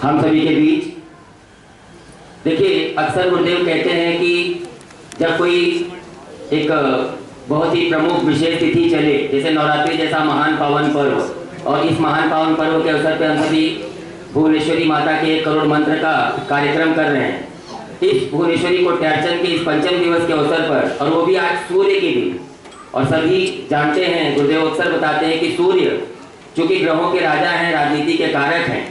हम सभी के बीच। देखिए, अक्सर गुरुदेव कहते हैं कि जब कोई एक बहुत ही प्रमुख विशेष तिथि चले, जैसे नवरात्रि जैसा महान पावन पर्व, और इस महान पावन पर्व के अवसर पर हम सभी भुवनेश्वरी माता के 1 करोड़ मंत्र का कार्यक्रम कर रहे हैं। इस भुवनेश्वरी कोट्यार्चन के इस पंचम दिवस के अवसर पर, और वो भी आज सूर्य के दिन। और सभी जानते हैं, गुरुदेव अक्सर बताते हैं कि सूर्य चूंकि ग्रहों के राजा हैं, राजनीति के कारक हैं,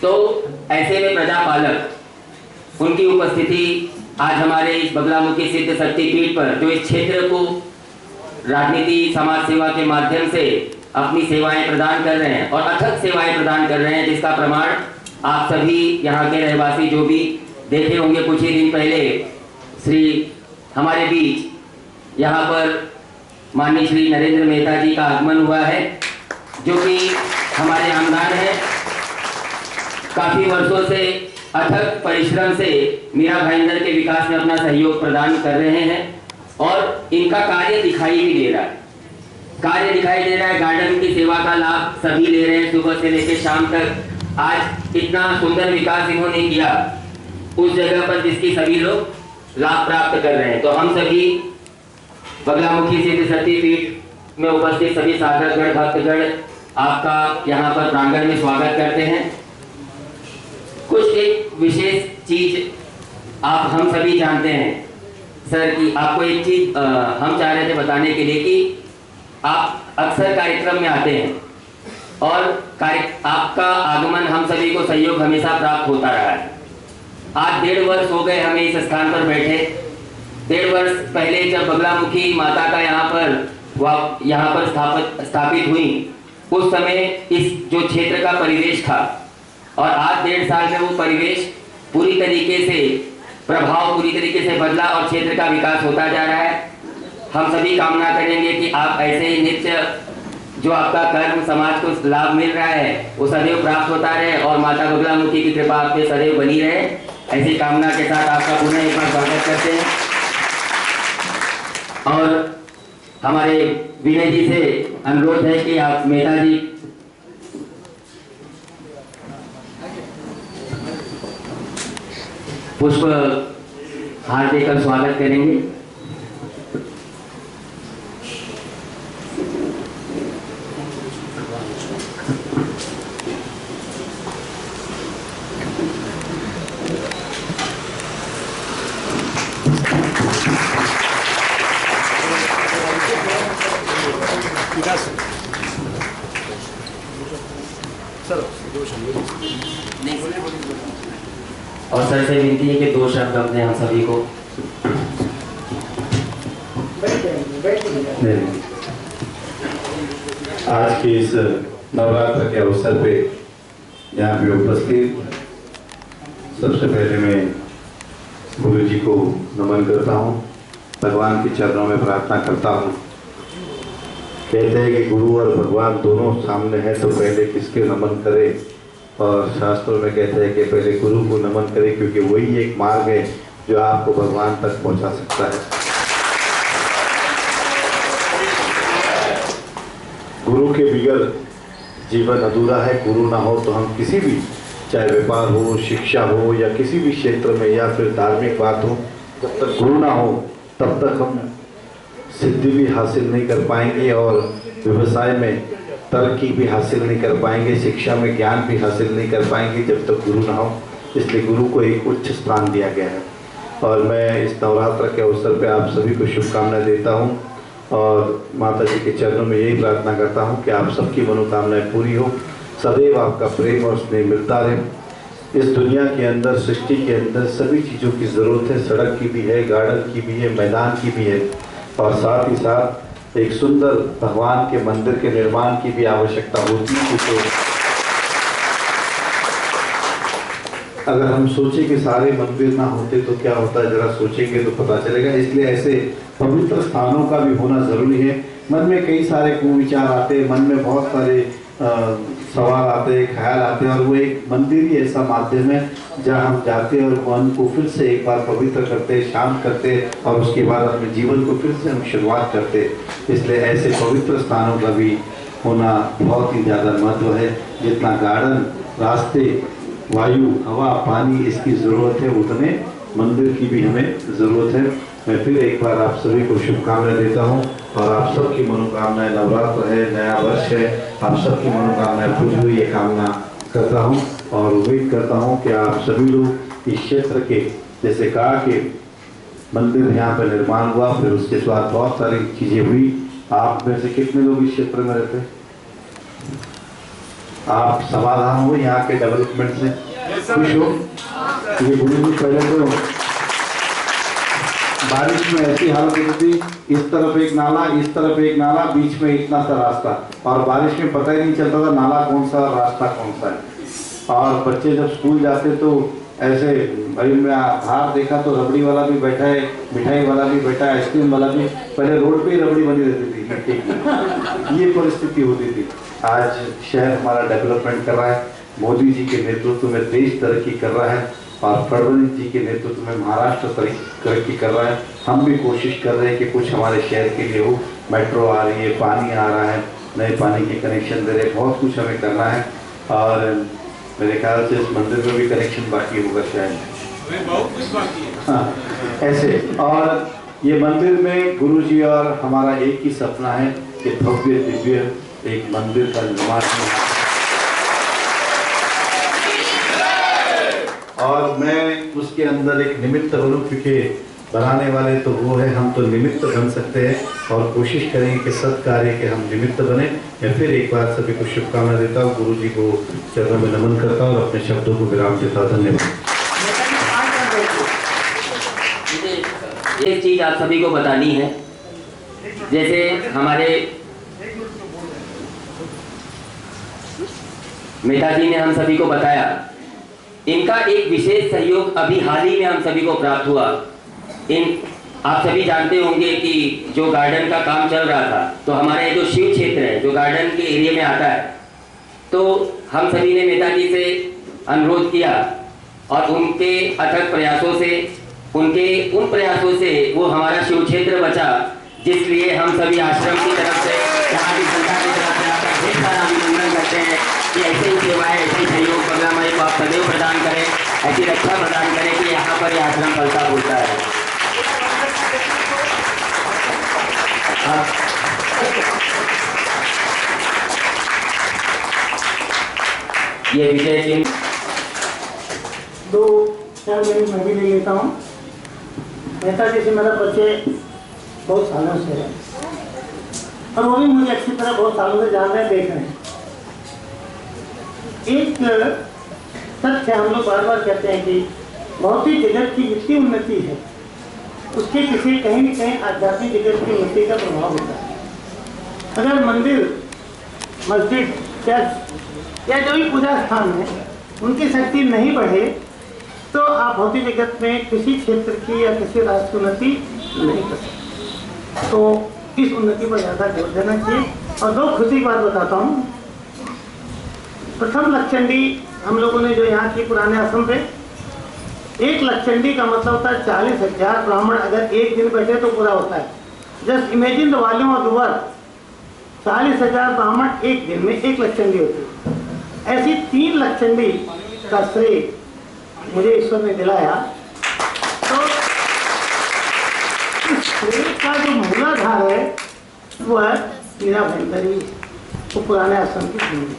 तो ऐसे में प्रजापालक उनकी उपस्थिति आज हमारे इस बगलामुखी सिद्ध शक्तिपीठ पर, जो इस क्षेत्र को राजनीति समाज सेवा के माध्यम से अपनी सेवाएं प्रदान कर रहे हैं और अथक सेवाएं प्रदान कर रहे हैं, जिसका प्रमाण आप सभी यहाँ के रहवासी जो भी देखे होंगे। कुछ ही दिन पहले श्री हमारे बीच यहाँ पर माननीय श्री नरेंद्र मेहता जी का आगमन हुआ है, जो कि हमारे आमदार हैं। काफी वर्षों से अथक परिश्रम से मीरा भाईंदर के विकास में अपना सहयोग प्रदान कर रहे हैं और इनका कार्य दिखाई भी दे रहा है। गार्डन की सेवा का लाभ सभी ले रहे हैं, सुबह से लेकर शाम तक। आज इतना सुंदर विकास इन्होंने किया उस जगह पर जिसकी सभी लोग लाभ प्राप्त कर रहे हैं। तो हम सभी बगलामुखी सिद्ध शक्तिपीठ में उपस्थित सभी साधकगण भक्तगण आपका यहाँ पर प्रांगण में स्वागत करते हैं। कुछ एक विशेष चीज आप हम सभी जानते हैं सर, कि आपको एक चीज हम चाह रहे थे बताने के लिए कि आप अक्सर कार्यक्रम में आते हैं और आपका आगमन हम सभी को सहयोग हमेशा प्राप्त होता रहा है। आज 1.5 वर्ष हो गए हमें इस स्थान पर बैठे। 1.5 वर्ष पहले जब बगलामुखी माता का यहाँ पर स्थापित हुई, उस समय इस जो क्षेत्र का परिवेश था, और आज 1.5 साल में वो परिवेश पूरी तरीके से बदला और क्षेत्र का विकास होता जा रहा है। हम सभी कामना करेंगे कि आप ऐसे ही नित्य जो आपका कर्म समाज को लाभ मिल रहा है वो सदैव प्राप्त होता रहे और माता बगलामुखी की कृपा आप पे सदैव बनी रहे। ऐसी कामना के साथ आपका पुनः एक बार स्वागत करते हैं। और हमारे विनय जी से अनुरोध है कि आप मेहता जी पुष्प हार देकर स्वागत करेंगे। और सर से विनती है कि 2 शब्द अपने हम सभी को। आज के इस नवरात्र के अवसर पे यहाँ पे उपस्थित सबसे पहले मैं गुरु जी को नमन करता हूँ, भगवान के चरणों में प्रार्थना करता हूँ। कहते हैं कि गुरु और भगवान दोनों सामने हैं तो पहले किसके नमन करें, और शास्त्रों में कहते हैं कि पहले गुरु को नमन करें, क्योंकि वही एक मार्ग है जो आपको भगवान तक पहुंचा सकता है। गुरु के बगैर जीवन अधूरा है। गुरु ना हो तो हम किसी भी, चाहे व्यापार हो, शिक्षा हो, या किसी भी क्षेत्र में, या फिर धार्मिक बात हो, जब तक गुरु ना हो तब तक हम सिद्धि भी हासिल नहीं कर पाएंगे और व्यवसाय में तरक्की भी हासिल नहीं कर पाएंगे, शिक्षा में ज्ञान भी हासिल नहीं कर पाएंगे जब तक गुरु ना हो। इसलिए गुरु को एक उच्च स्थान दिया गया है। और मैं इस नवरात्र के अवसर पर आप सभी को शुभकामनाएं देता हूं और माता जी के चरणों में यही प्रार्थना करता हूं कि आप सबकी मनोकामनाएं पूरी हो, सदैव आपका प्रेम और स्नेह मिलता रहे। इस दुनिया के अंदर, सृष्टि के अंदर सभी चीज़ों की ज़रूरत है। सड़क की भी है, गार्डन की भी है, मैदान की भी है, और साथ ही साथ एक सुंदर भगवान के मंदिर के निर्माण की भी आवश्यकता होती है। तो अगर हम सोचें कि सारे मंदिर ना होते तो क्या होता है, जरा सोचेंगे तो पता चलेगा। इसलिए ऐसे पवित्र स्थानों का भी होना जरूरी है। मन में कई सारे कुविचार आते हैं, मन में बहुत सारे सवाल आते हैं, ख्याल आते हैं, और वो एक मंदिर ही ऐसा माध्यम है जहाँ हम जाते हैं और मन को फिर से एक बार पवित्र करते हैं, शांत करते हैं, और उसके बाद अपने जीवन को फिर से हम शुरुआत करते हैं। इसलिए ऐसे पवित्र स्थानों का भी होना बहुत ही ज़्यादा महत्व है। जितना गार्डन, रास्ते वायु, हवा, पानी इसकी ज़रूरत है, उतने मंदिर की भी हमें ज़रूरत है। मैं फिर एक बार आप सभी को शुभकामनाएं देता हूँ और आप सबकी मनोकामनाएं, नवरात्र है, नया वर्ष है, आप सबकी मनोकामनाएं पूरी हुई ये कामना करता हूँ और उम्मीद करता हूँ कि आप सभी लोग इस क्षेत्र के, जैसे कहा कि मंदिर यहाँ पर निर्माण हुआ, फिर उसके बाद बहुत सारी चीज़ें हुई। आप में से कितने लोग इस क्षेत्र में रहते हैं? आप समाधान हो यहाँ के डेवलपमेंट से खुश हो? ये गुरु जी पहले तो बारिश में ऐसी हालत होती थी, इस तरफ एक नाला, इस तरफ एक नाला, बीच में इतना सा रास्ता, और बारिश में पता ही नहीं चलता था नाला कौन सा, रास्ता कौन सा है। और बच्चे जब स्कूल जाते तो ऐसे, भाई मैं बाहर देखा तो रबड़ी वाला भी बैठा है, मिठाई वाला भी बैठा है, आइसक्रीम वाला भी, पहले रोड पे ही रबड़ी बनी रहती थी मिट्टी की, ये परिस्थिति होती थी। आज शहर हमारा डेवलपमेंट कर रहा है, मोदी जी के नेतृत्व में देश तरक्की कर रहा है और फडणवीस जी के नेतृत्व में महाराष्ट्र तरक्की कर रहा है। हम भी कोशिश कर रहे हैं कि कुछ हमारे शहर के लिए हो, मेट्रो आ रही है, पानी आ रहा है, नए पानी के कनेक्शन दे रहे, बहुत कुछ हमें करना है। और मेरे ख्याल से इस मंदिर में भी कनेक्शन बाकी होगा शायद, बहुत कुछ बाकी है। हाँ, ऐसे। और ये मंदिर में गुरु जी और हमारा एक ही सपना है कि भव्य दिव्य एक मंदिर का निर्माण हो। और मैं उसके अंदर एक निमित्त बनूं, क्योंकि बनाने वाले तो वो है, हम तो निमित्त बन सकते हैं और कोशिश करेंगे कि सत्कार्य के हम निमित्त बने। मैं फिर एक बार सभी को शुभकामना देता हूँ, गुरु जी को चरणों में नमन करता हूँ और अपने शब्दों को विराम देता हूँ। धन्यवाद। एक चीज आप सभी को बतानी है, जैसे हमारे मेहता जी ने हम सभी को बताया, इनका एक विशेष सहयोग अभी हाल ही में हम सभी को प्राप्त हुआ। आप सभी जानते होंगे कि जो गार्डन का काम चल रहा था, तो हमारे जो शिव क्षेत्र है जो गार्डन के एरिया में आता है, तो हम सभी ने मेहता जी से अनुरोध किया और उनके अथक प्रयासों से, उनके उन प्रयासों से वो हमारा शिव क्षेत्र बचा, जिसलिए हम सभी आश्रम की तरफ से, यहाँ की संस्था की तरफ से आपका ढेर सारा अभिनंदन करते हैं कि ऐसे ही सेवाएं, ऐसे ही सहयोग हमारे को आप सदैव प्रदान करें, ऐसी रक्षा प्रदान करें कि यहाँ पर यह आश्रम फलता फूलता है। ये विजय सिंह 2-4 मिनट मैं भी ले लेता हूँ। मेहता जी से मेरा परिचय बहुत सालों से है और वो भी मुझे अच्छी तरह बहुत सालों से जान रहे हैं, देख रहे हैं। एक तथ्य हम लोग बार बार कहते हैं कि भौतिक जगत की जितनी उन्नति है उसके किसी कहीं न कहीं आध्यात्मिक जगत की उन्नति का प्रभाव होता है। अगर मंदिर, मस्जिद, चर्च या जो भी पूजा स्थान है उनकी शक्ति नहीं बढ़े तो आप भौतिक जगत में किसी क्षेत्र की या किसी राष्ट्र की उन्नति नहीं कर सकते। तो इस उन्नति पर ज़्यादा जोर देना चाहिए। और 2 खुशी की बात बताता हूँ। प्रथम लक्षचंडी हम लोगों ने जो यहाँ की पुराने आश्रम पे, एक लक्षचंडी का मतलब होता है 40,000 ब्राह्मण अगर एक दिन बैठे तो पूरा होता है। Just imagine the volume of the work. 40,000 ब्राह्मण एक दिन में एक लक्षचंडी होती है। ऐसी 3 लक्षचंडी का श्रेय मुझे ईश्वर ने दिलाया। तो इस श्रेय का जो मूलाधार है वह मीरा भयंकरी वो पुराने आश्रम की भूमि।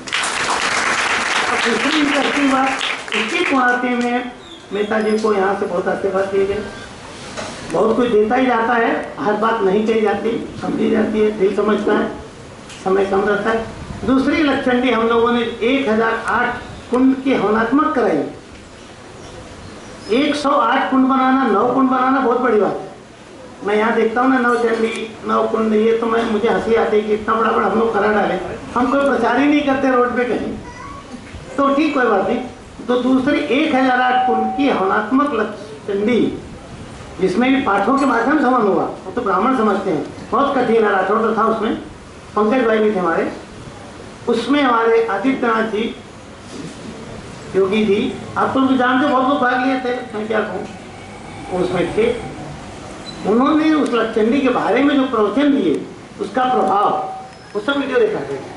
और दूसरी इंटरेस्टिंग बात, इसके कुआते में मेहता जी को यहाँ से बहुत आशीर्वाद दिए गए। बहुत कुछ देता ही जाता है, हर बात नहीं कही जाती, समझी जाती है, दिल समझता है, समय कम रहता है। दूसरी लक्षचंडी हम लोगों ने 1008 कुंड की हवनात्मक कराई। 108 कुंड बनाना, 9 कुंड बनाना बहुत बड़ी बात है। मैं यहाँ देखता हूँ ना 9 चंडी 9 कुंड, ये तो मुझे हंसी आती है कि इतना बड़ा हम लोग करा डाले। हम कोई प्रचार ही नहीं करते रोड पे कहीं, तो ठीक कोई बात नहीं। तो दूसरी 1008 कुंड की हवनात्मक लक्षचंडी, जिसमें भी पाठों के माध्यम से हवन हुआ, वो तो ब्राह्मण समझते हैं, बहुत कठिन है। राठौड़ तो था उसमें, पंकज भाई भी थे हमारे, उसमें हमारे आदित्यनाथ जी, योगी जी, आप तो जानते बहुत लोग भाग लिए थे, मैं क्या कहूँ, उसमें थे। उन्होंने उस लक्षचंडी के बारे में जो प्रवचन दिए, उसका प्रभाव, वो सब वीडियो दिखाते हैं।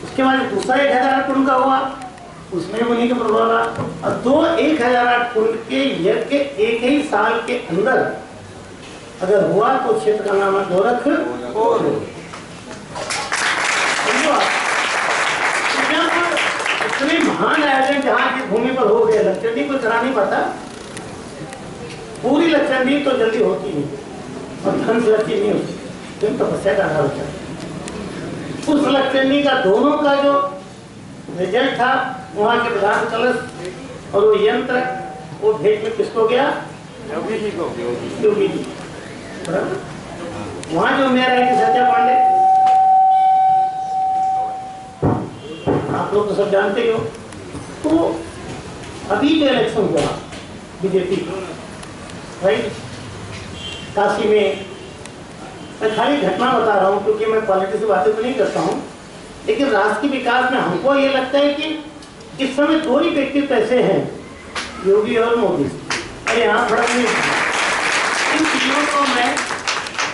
उसके बाद दूसरा 1008 कुंड का हुआ, उसमें मुनि का प्रभाव रहा। और 1008 कुंड के यज्ञ के एक ही साल के अंदर अगर हुआ तो क्षेत्र का नाम है गोरखपुर। इतने महान आयोजन जहाँ की भूमि पर हो गए, लक्षणी को करा नहीं पाता। पूरी लक्षणी तो जल्दी होती नहीं और धन से अच्छी नहीं होती, लेकिन तपस्या का आधार होता है। उस लक्षणी का दोनों का जो रिजल्ट था, वहाँ के प्रधान कलश और वो यंत्र, वो भेंट में किसको गया? योगी जी को। योगी जी, बराबर। वहाँ जो मेयर है कि सत्या पांडे, आप लोग तो सब जानते ही हो। तो अभी जो इलेक्शन हुआ बीजेपी, राइट, काशी में, मैं खाली घटना बता रहा हूँ क्योंकि मैं पॉलिटिक्स की बातें तो नहीं करता हूँ, लेकिन राष्ट्र के विकास में हमको ये लगता है कि इस समय दो ही व्यक्तित्व ऐसे हैं, योगी और मोदी। अरे यहाँ फर्क नहीं, इन तीनों को मैं,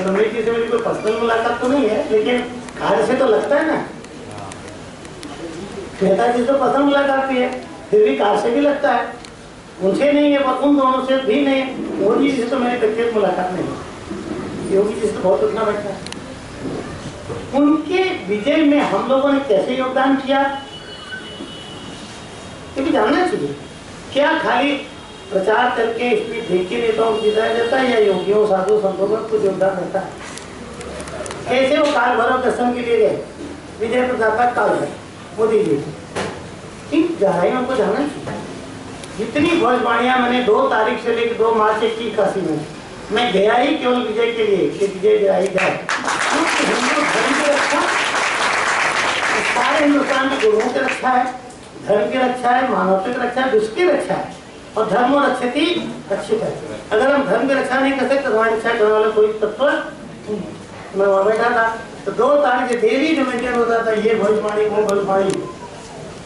रमेश जी से मेरी कोई पर्सनल मुलाकात तो नहीं है, लेकिन कार्य से तो लगता है ना। नेताजी से पर्सनल मुलाकात भी है, फिर भी कार्य से भी लगता है। उनसे नहीं है, पर उन दोनों से भी नहीं है। मोदी जी से तो मेरी व्यक्तिगत मुलाकात नहीं है, योगी जी से बहुत उठना बैठा है। उनके विजय में हम लोगों ने कैसे योगदान किया, ये भी जानना चाहिए। क्या खाली प्रचार करके स्पीच देख के नेताओं को जिताया जाता है, या योगियों साधु संतों का कुछ योगदान रहता है? कैसे वो काल भैरव दर्शन के लिए गए, विजय प्रताप काल है मोदी जी, इन गहराइयों को जानना चाहिए। जितनी भविष्यवाणियां मैंने 2 तारीख से लेकर 2 मार्च की काशी में, मैं गया ही केवल विजय के लिए कि विजय जय जाए। हिंदू धर्म की रक्षा, सारे हिंदुस्तान में गुरुओं की रक्षा है, धर्म की रक्षा है, मानवता की रक्षा है, विश्व की रक्षा है, और धर्म और रक्षति रक्षित है। अगर हम धर्म की रक्षा नहीं कर सकते तो हमारी रक्षा करने वाला कोई तत्व। मैं वहाँ बैठा था तो 2 तारीख से डेली जो मेंटेन होता था, ये भविष्यवाणी वो भविष्यवाणी।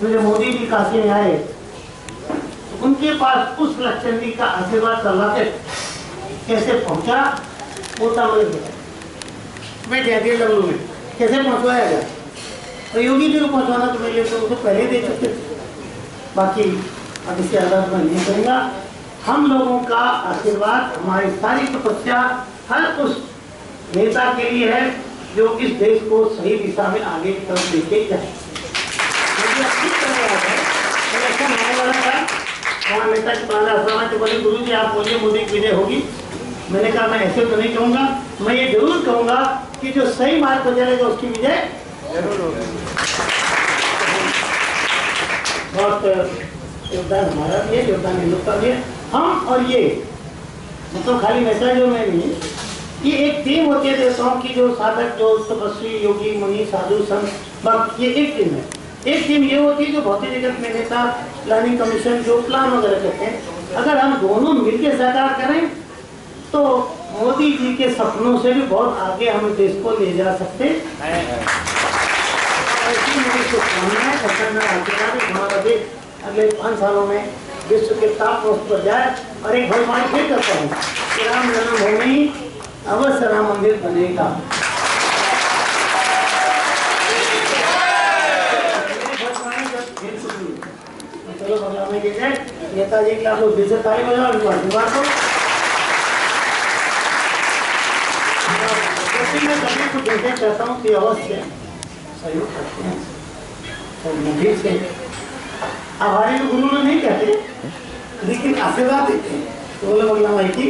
तो जब मोदी जी काशी में आए तो उनके पास उस लक्षणी का आशीर्वाद करवाते कैसे पहुंचा, वो तब मैं जयदेव लल्लू में कैसे पहुंचवाया गया। तो योगी जी को पहुंचवाना तो मेरे लिए तो उनको पहले दे चुके थे। बाकी अब इसके आधार पर नहीं करूँगा। हम लोगों का आशीर्वाद, हमारी सारी तपस्या हर उस नेता के लिए है जो इस देश को सही दिशा में आगे की तरफ लेके जाए। वहाँ नेता के प्राण बोले, गुरु जी आप बोलिए मोदी की विजय होगी। मैंने कहा मैं ऐसे तो नहीं कहूँगा, मैं ये जरूर कहूँगा कि जो सही मार्ग पर चलेगा उसकी विजय जरूर होगी। बहुत योगदान हमारा भी है, योगदान हिंदुस्तान का भी है। हम और ये मतलब खाली मैसेजों में नहीं, ये एक टीम होती है देशों की, जो साधक, जो तपस्वी, योगी, मुनि, साधु, संत, भक्त, ये एक टीम है। एक टीम ये होती है जो भौतिक जगत में नेता, प्लानिंग कमीशन जो प्लान वगैरह करते हैं। अगर हम दोनों मिलकर साकार करें तो मोदी जी के सपनों से भी बहुत आगे हम देश को ले जा सकते हैं। ऐसी मेरी शुभकामनाएं, हमारा देश अगले 5 सालों में विश्व के टॉप पोस्ट पर जाए। और एक भविष्यवाणी फिर करता हूँ कि राम जन्मभूमि अवश्य राम मंदिर बनेगा। चलो भगवान की जय। नेताजी के आप लोग दिल से ताली बजाओ, आशीर्वाद दो। मैं कभी कुछ ऐसे कहता हूँ कि अवश्य सहयोग करते हैं और मुझे से आभारी गुरु ने नहीं कहते, लेकिन आशीर्वाद देते हैं। तो बोले भगवान की